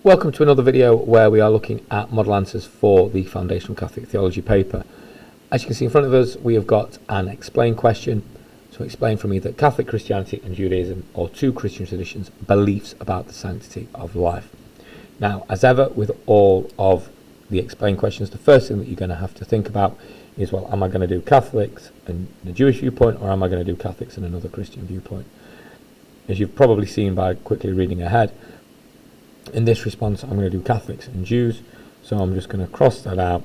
Welcome to another video where we are looking at model answers for the Foundational Catholic Theology paper. As you can see in front of us, we have got an explain question. So explain from either Catholic Christianity and Judaism or two Christian traditions beliefs about the sanctity of life. Now, as ever with all of the explain questions, the first thing that you're going to have to think about is, well, am I going to do Catholics and the Jewish viewpoint, or am I going to do Catholics and another Christian viewpoint? As you've probably seen by quickly reading ahead, in this response, I'm going to do Catholics and Jews, so I'm just going to cross that out,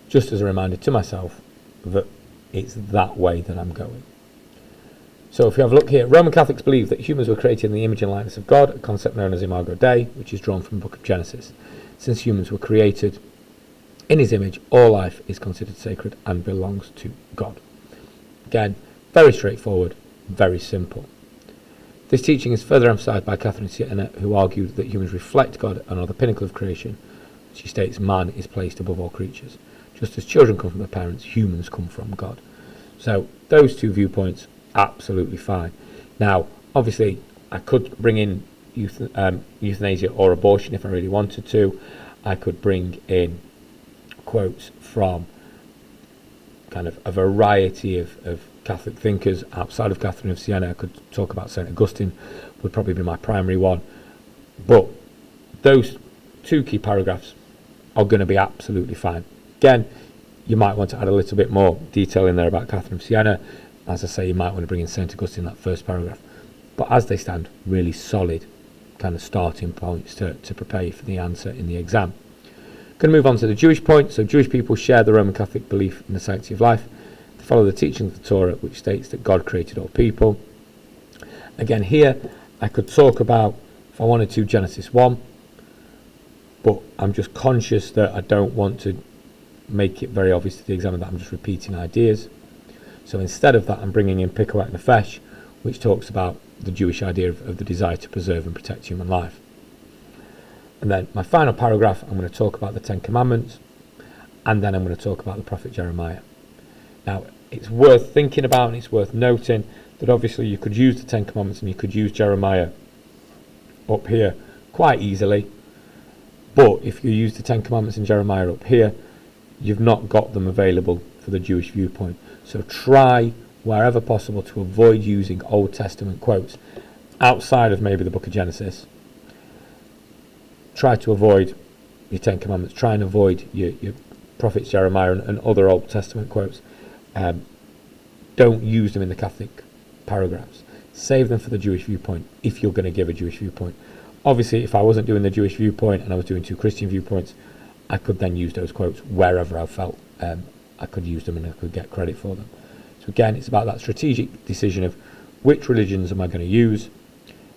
just as a reminder to myself that it's that way that I'm going. So if you have a look here, Roman Catholics believe that humans were created in the image and likeness of God, a concept known as Imago Dei, which is drawn from the book of Genesis. Since humans were created in his image, all life is considered sacred and belongs to God. Again, very straightforward, very simple. This teaching is further emphasised by Catherine of Siena, who argued that humans reflect God and are the pinnacle of creation. She states man is placed above all creatures. Just as children come from their parents, humans come from God. So those two viewpoints, absolutely fine. Now, obviously, I could bring in euthanasia or abortion if I really wanted to. I could bring in quotes from kind of a variety of Catholic thinkers outside of Catherine of Siena. I could talk about St. Augustine, would probably be my primary one. But those two key paragraphs are going to be absolutely fine. Again, you might want to add a little bit more detail in there about Catherine of Siena. As I say, you might want to bring in St. Augustine in that first paragraph. But as they stand, really solid kind of starting points to prepare you for the answer in the exam. Going to move on to the Jewish point. So Jewish people share the Roman Catholic belief in the sanctity of life. They follow the teaching of the Torah, which states that God created all people. Again, here I could talk about, if I wanted to, Genesis 1, but I'm just conscious that I don't want to make it very obvious to the examiner that I'm just repeating ideas. So instead of that, I'm bringing in Picoet Nefesh, which talks about the Jewish idea of the desire to preserve and protect human life. And then my final paragraph, I'm going to talk about the Ten Commandments, and then I'm going to talk about the prophet Jeremiah. Now, it's worth thinking about, and it's worth noting that obviously you could use the Ten Commandments and you could use Jeremiah up here quite easily. But if you use the Ten Commandments and Jeremiah up here, you've not got them available for the Jewish viewpoint. So try, wherever possible, to avoid using Old Testament quotes outside of maybe the book of Genesis. Try to avoid your Ten Commandments. Try and avoid your prophets Jeremiah and other Old Testament quotes. Don't use them in the Catholic paragraphs. Save them for the Jewish viewpoint if you're going to give a Jewish viewpoint. Obviously, if I wasn't doing the Jewish viewpoint and I was doing two Christian viewpoints, I could then use those quotes wherever I felt I could use them and I could get credit for them. So again, it's about that strategic decision of which religions am I going to use,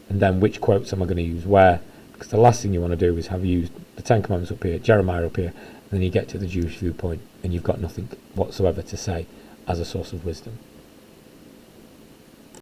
and then which quotes am I going to use where. Because the last thing you want to do is have used the Ten Commandments up here, Jeremiah up here, and then you get to the Jewish viewpoint and you've got nothing whatsoever to say as a source of wisdom.